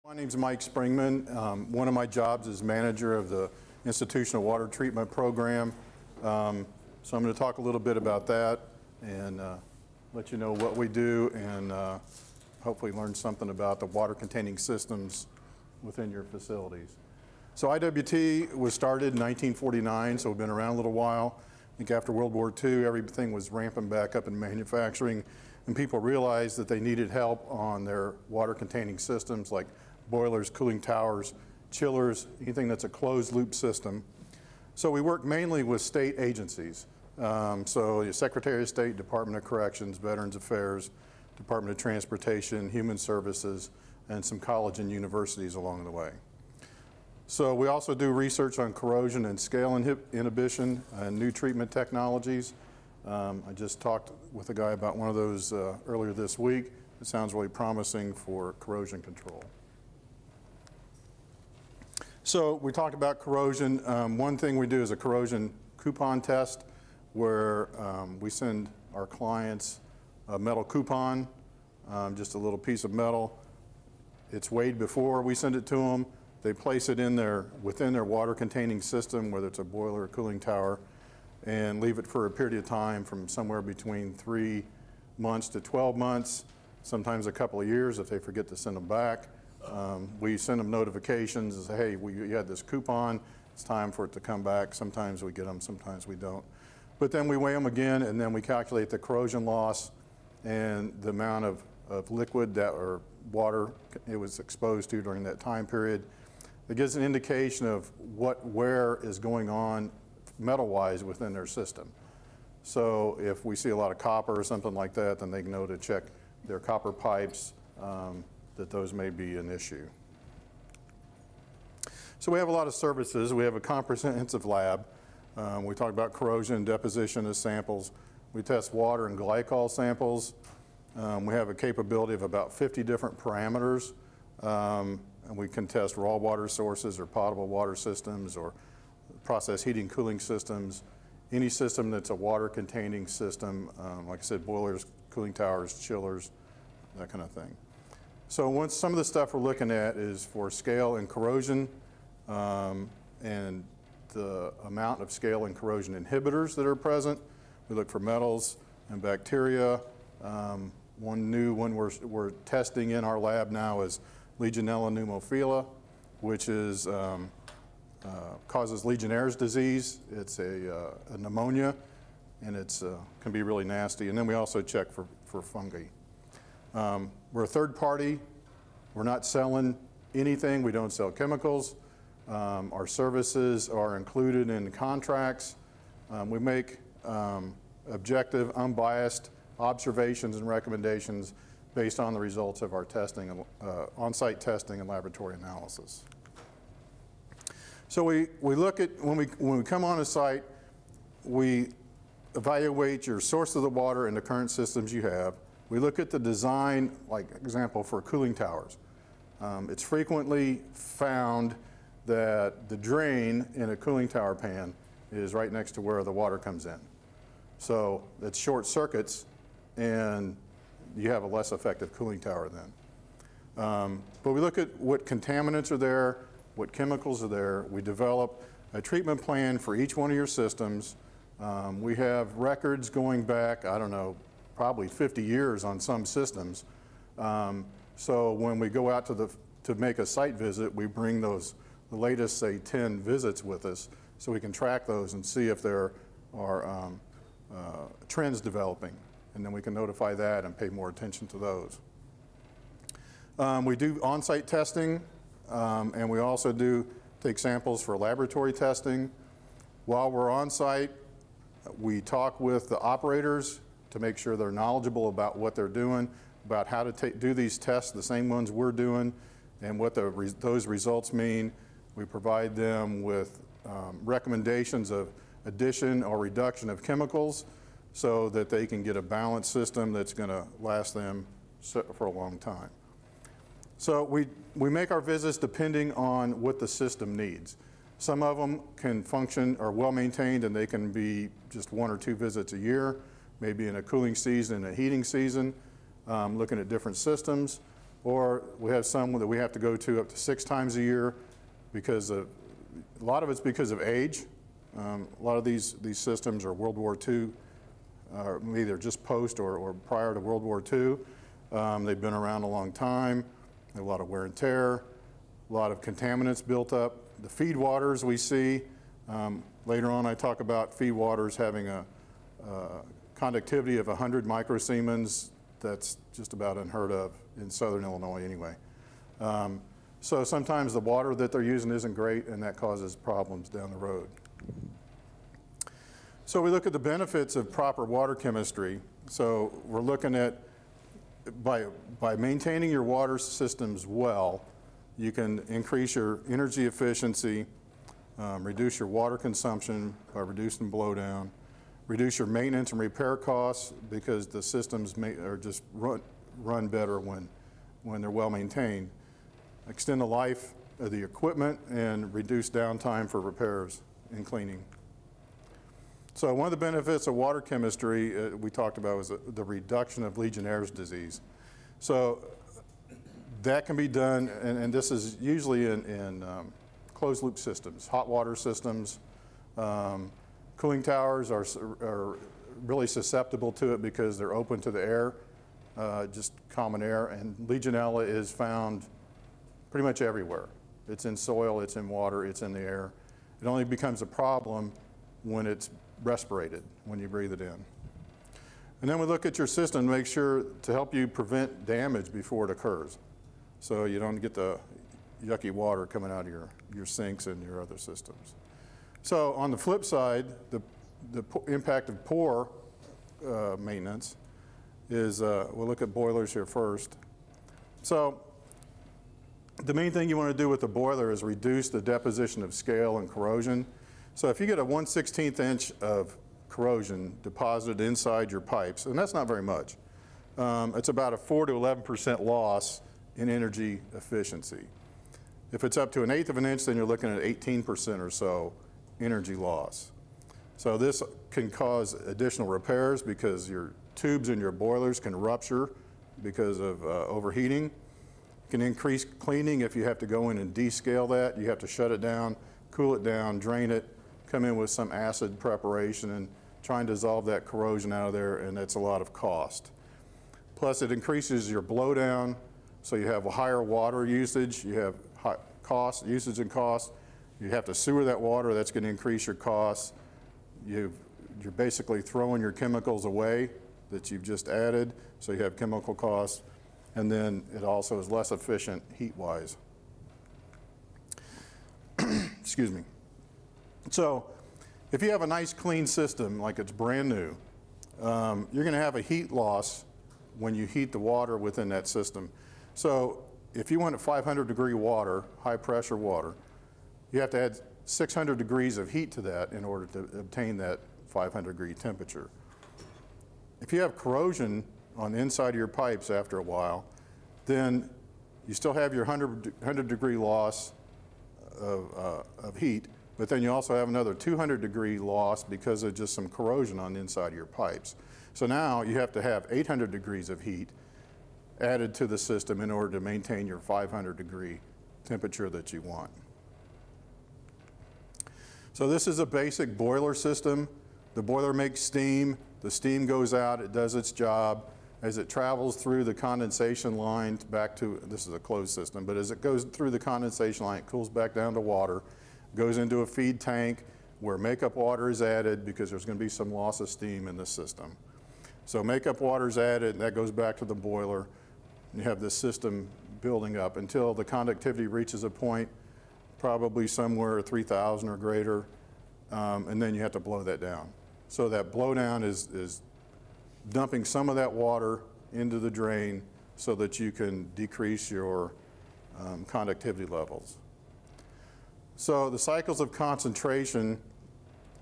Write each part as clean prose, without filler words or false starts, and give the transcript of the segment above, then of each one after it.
My name's Mike Springman. One of my jobs is manager of the Institutional Water Treatment Program. So I'm going to talk a little bit about that and let you know what we do and hopefully learn something about the water containing systems within your facilities. So IWT was started in 1949, so we've been around a little while. I think after World War II, everything was ramping back up in manufacturing, and people realized that they needed help on their water containing systems like boilers, cooling towers, chillers, anything that's a closed loop system. So we work mainly with state agencies. So the Secretary of State, Department of Corrections, Veterans Affairs, Department of Transportation, Human Services, and some college and universities along the way. So we also do research on corrosion and scale inhibition and new treatment technologies. I just talked with a guy about one of those earlier this week. It sounds really promising for corrosion control. So we talked about corrosion. One thing we do is a corrosion coupon test where we send our clients a metal coupon, just a little piece of metal. It's weighed before we send it to them. They place it in within their water containing system, whether it's a boiler or cooling tower, and leave it for a period of time from somewhere between 3 months to 12 months, sometimes a couple of years if they forget to send them back. We send them notifications and say, hey, you had this coupon, it's time for it to come back. Sometimes we get them, sometimes we don't. But then we weigh them again, and then we calculate the corrosion loss and the amount of liquid or water it was exposed to during that time period. It gives an indication of what wear is going on metal-wise within their system. So if we see a lot of copper or something like that, then they know to check their copper pipes, that those may be an issue. So we have a lot of services. We have a comprehensive lab. We talk about corrosion and deposition of samples. We test water and glycol samples. We have a capability of about 50 different parameters. And we can test raw water sources or potable water systems or process heating cooling systems. Any system that's a water containing system, like I said, boilers, cooling towers, chillers, that kind of thing. So some of the stuff we're looking at is for scale and corrosion and the amount of scale and corrosion inhibitors that are present. We look for metals and bacteria. One new one we're testing in our lab now is Legionella pneumophila, which is, causes Legionnaire's disease. It's a pneumonia, and it can be really nasty. And then we also check for fungi. We're a third party. We're not selling anything. We don't sell chemicals. Our services are included in contracts. We make objective, unbiased observations and recommendations based on the results of our testing, on-site testing and laboratory analysis. So we look at, when we come on a site, we evaluate your source of the water and the current systems you have. We look at the design, like example for cooling towers. It's frequently found that the drain in a cooling tower pan is right next to where the water comes in. So it's short circuits and you have a less effective cooling tower then. But we look at what contaminants are there, what chemicals are there. We develop a treatment plan for each one of your systems. We have records going back, I don't know, probably 50 years on some systems. So when we go out to make a site visit, we bring the latest, say, 10 visits with us so we can track those and see if there are trends developing. And then we can notify that and pay more attention to those. We do on-site testing, and we also take samples for laboratory testing. While we're on-site, we talk with the operators to make sure they're knowledgeable about what they're doing, about how to do these tests, the same ones we're doing, and what those results mean. We provide them with recommendations of addition or reduction of chemicals so that they can get a balanced system that's going to last them for a long time. So we make our visits depending on what the system needs. Some of them can function, are well maintained, and they can be just 1 or 2 visits a year, maybe in a cooling season and a heating season, looking at different systems. or we have some that we have to go to up to 6 times a year because a lot of it's because of age. A lot of these systems are World War II, either just post or prior to World War II. They've been around a long time, a lot of wear and tear, a lot of contaminants built up. The feed waters we see, later on I talk about feed waters having a conductivity of 100 microsiemens. That's just about unheard of in southern Illinois anyway. So sometimes the water that they're using isn't great, and that causes problems down the road. So we look at the benefits of proper water chemistry. So we're looking at, by maintaining your water systems well, you can increase your energy efficiency, reduce your water consumption by reducing blowdown, reduce your maintenance and repair costs because the systems are just run better when they're well maintained, extend the life of the equipment, and reduce downtime for repairs and cleaning. So one of the benefits of water chemistry we talked about was the reduction of Legionnaire's disease. So that can be done, and this is usually in closed loop systems, hot water systems. Cooling towers are really susceptible to it because they're open to the air, just common air, and Legionella is found pretty much everywhere. It's in soil, it's in water, it's in the air. It only becomes a problem when it's respirated, when you breathe it in. And then we look at your system to make sure to help you prevent damage before it occurs. So you don't get the yucky water coming out of your sinks and your other systems. So on the flip side, the impact of poor maintenance is, we'll look at boilers here first. So the main thing you want to do with the boiler is reduce the deposition of scale and corrosion. So if you get a 1/16 inch of corrosion deposited inside your pipes, and that's not very much, it's about a 4 to 11% loss in energy efficiency. If it's up to 1/8 of an inch, then you're looking at 18% or so energy loss. So this can cause additional repairs because your tubes in your boilers can rupture because of overheating. It can increase cleaning if you have to go in and descale that. You have to shut it down, cool it down, drain it, come in with some acid preparation and try and dissolve that corrosion out of there, and that's a lot of cost. Plus it increases your blowdown, so you have a higher water usage, you have high cost, usage and cost. You have to sewer that water, that's going to increase your costs. You're basically throwing your chemicals away that you've just added, so you have chemical costs. And then it also is less efficient heat-wise. Excuse me. So if you have a nice clean system, like it's brand new, you're going to have a heat loss when you heat the water within that system. So if you want 500-degree water, high-pressure water, you have to add 600 degrees of heat to that in order to obtain that 500-degree temperature. If you have corrosion on the inside of your pipes after a while, then you still have your 100-degree loss of heat, but then you also have another 200-degree loss because of just some corrosion on the inside of your pipes. So now you have to have 800 degrees of heat added to the system in order to maintain your 500-degree temperature that you want. So this is a basic boiler system. The boiler makes steam. The steam goes out. It does its job. As it travels through the condensation line back to, this is a closed system, but as it goes through the condensation line, it cools back down to water, goes into a feed tank where makeup water is added because there's going to be some loss of steam in the system. So makeup water is added, and that goes back to the boiler. You have this system building up until the conductivity reaches a point, probably somewhere 3,000 or greater, and then you have to blow that down. So that blowdown is dumping some of that water into the drain so that you can decrease your conductivity levels. So the cycles of concentration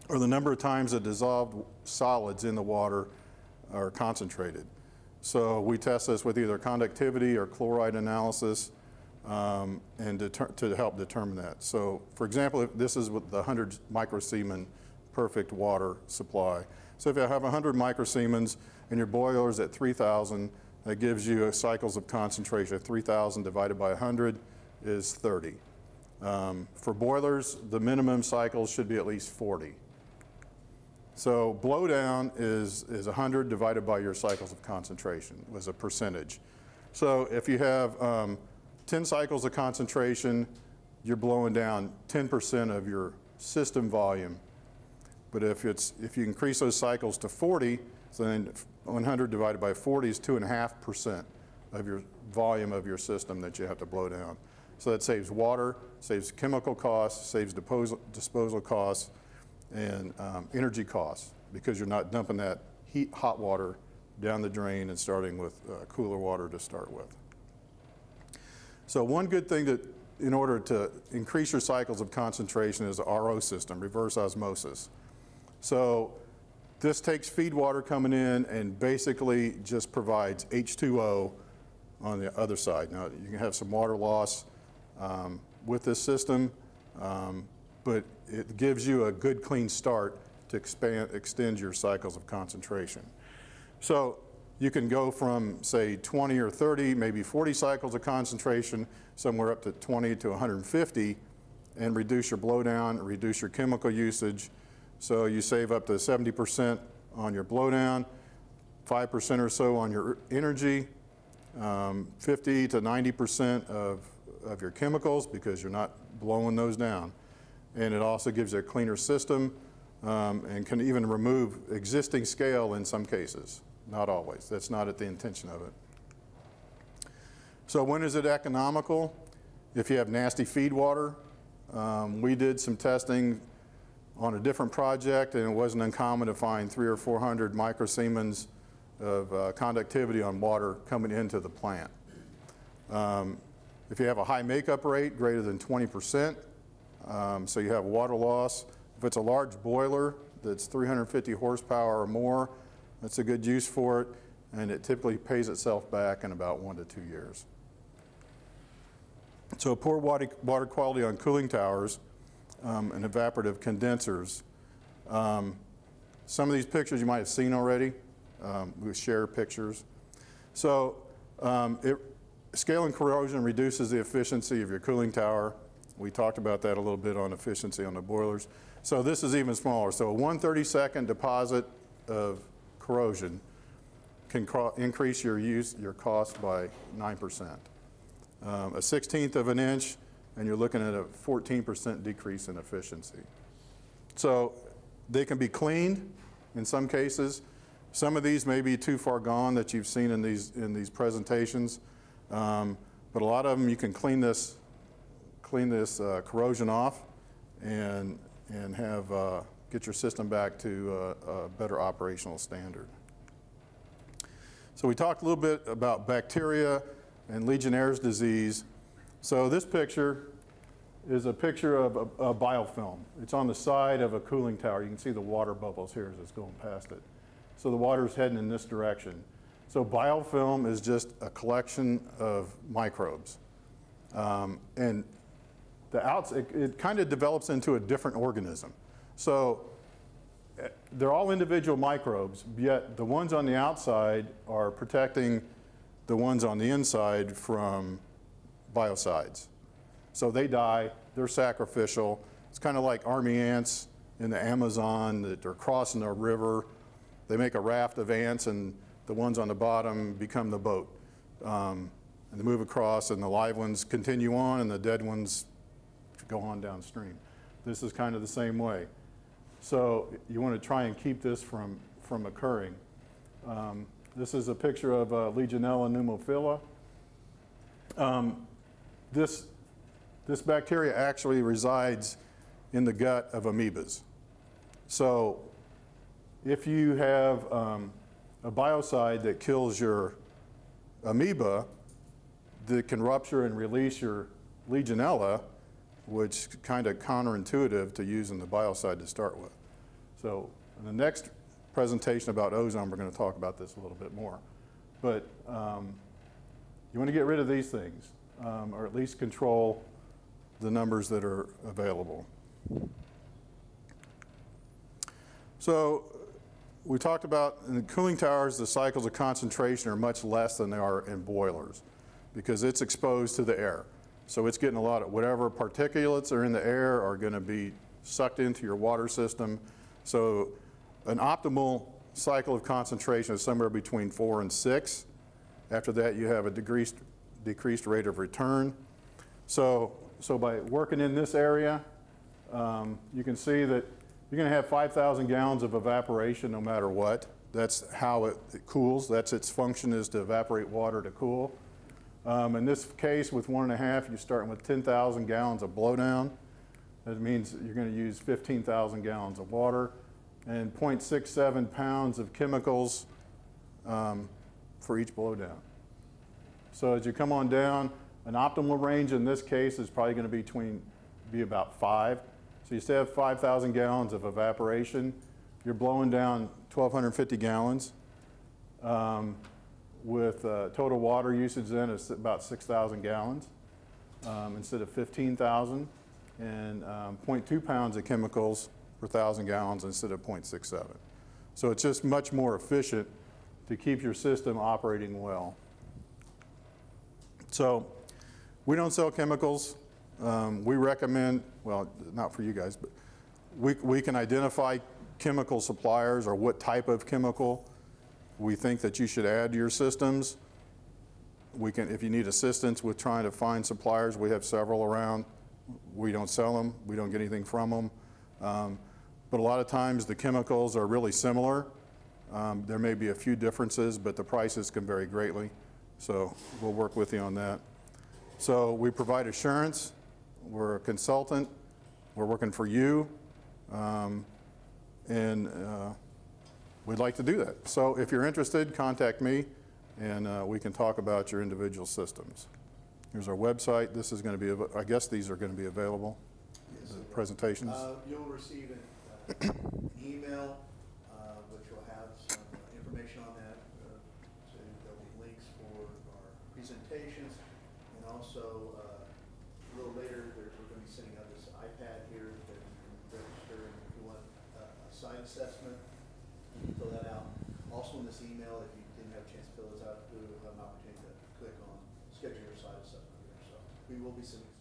are the number of times that dissolved solids in the water are concentrated. So we test this with either conductivity or chloride analysis and to help determine that. So for example, if this is with the 100 microsiemen perfect water supply. So if you have 100 microsiemens and your boiler is at 3,000, That gives you cycles of concentration. 3,000 divided by 100 is 30. For boilers, the minimum cycles should be at least 40. So blowdown is 100 divided by your cycles of concentration as a percentage. So if you have 10 cycles of concentration, you're blowing down 10% of your system volume. But if you increase those cycles to 40, so then 100 divided by 40 is 2.5% of your volume of your system that you have to blow down. So that saves water, saves chemical costs, saves disposal costs, and energy costs, because you're not dumping that hot water down the drain and starting with cooler water to start with. So one good thing that, in order to increase your cycles of concentration, is the RO system, reverse osmosis. So this takes feed water coming in and basically just provides H2O on the other side. Now, you can have some water loss with this system, but it gives you a good clean start to extend your cycles of concentration. So you can go from, say, 20 or 30, maybe 40 cycles of concentration, somewhere up to 20 to 150, and reduce your blowdown, reduce your chemical usage. So you save up to 70% on your blowdown, 5% or so on your energy, 50 to 90% of your chemicals, because you're not blowing those down. And it also gives you a cleaner system, and can even remove existing scale in some cases. Not always. That's not at the intention of it. So when is it economical? If you have nasty feed water. We did some testing on a different project, and it wasn't uncommon to find 300 or 400 microsiemens of conductivity on water coming into the plant. If you have a high makeup rate, greater than 20%, so you have water loss. If it's a large boiler that's 350 horsepower or more, that's a good use for it, and it typically pays itself back in about 1 to 2 years. So poor water quality on cooling towers and evaporative condensers. Some of these pictures you might have seen already. We share pictures. So scale and corrosion reduces the efficiency of your cooling tower. We talked about that a little bit on efficiency on the boilers. So this is even smaller. So a 1/32 deposit of corrosion can increase your cost by 9%. A 1/16 of an inch, and you're looking at a 14% decrease in efficiency. So they can be cleaned in some cases. Some of these may be too far gone that you've seen in these presentations, but a lot of them you can clean this corrosion off and get your system back to a better operational standard. So we talked a little bit about bacteria and Legionnaire's disease. So this picture is a picture of a biofilm. It's on the side of a cooling tower. You can see the water bubbles here as it's going past it. So the water is heading in this direction. So biofilm is just a collection of microbes. And it kind of develops into a different organism. So they're all individual microbes, yet the ones on the outside are protecting the ones on the inside from biocides. So they die, they're sacrificial. It's kind of like army ants in the Amazon that are crossing a river. They make a raft of ants, and the ones on the bottom become the boat. And they move across, and the live ones continue on, and the dead ones go on downstream. This is kind of the same way. So you want to try and keep this from occurring. This is a picture of Legionella pneumophila. This bacteria actually resides in the gut of amoebas. So if you have a biocide that kills your amoeba, that can rupture and release your Legionella, which is kind of counterintuitive to using the biocide to start with. So in the next presentation about ozone, we're going to talk about this a little bit more. But you want to get rid of these things, or at least control the numbers that are available. So we talked about in the cooling towers, the cycles of concentration are much less than they are in boilers because it's exposed to the air. So it's getting a lot of whatever particulates are in the air are going to be sucked into your water system. So an optimal cycle of concentration is somewhere between 4 and 6. After that, you have a decreased rate of return. So by working in this area, you can see that you're going to have 5,000 gallons of evaporation no matter what. That's how it cools. That's its function, is to evaporate water to cool. In this case, with 1.5, you're starting with 10,000 gallons of blowdown. That means you're going to use 15,000 gallons of water and 0.67 pounds of chemicals for each blowdown. So as you come on down, an optimal range in this case is probably going to be about 5. So you still have 5,000 gallons of evaporation. You're blowing down 1,250 gallons. With total water usage then is about 6,000 gallons instead of 15,000, and 0.2 pounds of chemicals per 1,000 gallons instead of 0.67. So it's just much more efficient to keep your system operating well. So we don't sell chemicals. We recommend, well, not for you guys, but we can identify chemical suppliers or what type of chemical we think that you should add to your systems. We can, if you need assistance with trying to find suppliers, we have several around. We don't sell them. We don't get anything from them. But a lot of times the chemicals are really similar. There may be a few differences, but the prices can vary greatly. So we'll work with you on that. So we provide assurance. We're a consultant. We're working for you. We'd like to do that. So if you're interested, contact me, and we can talk about your individual systems. Here's our website. This is going to be, I guess these are going to be available, yes, the presentations. You'll receive an email, which will have some information on that. So there'll be links for our presentations, and also a little later, we're going to be sending out this iPad here that you can register, and if you want a site assessment, you can fill that out. Also in this email, if you didn't have a chance to fill this out, you'll have an opportunity to click on schedule your site assessment here. So we will be sending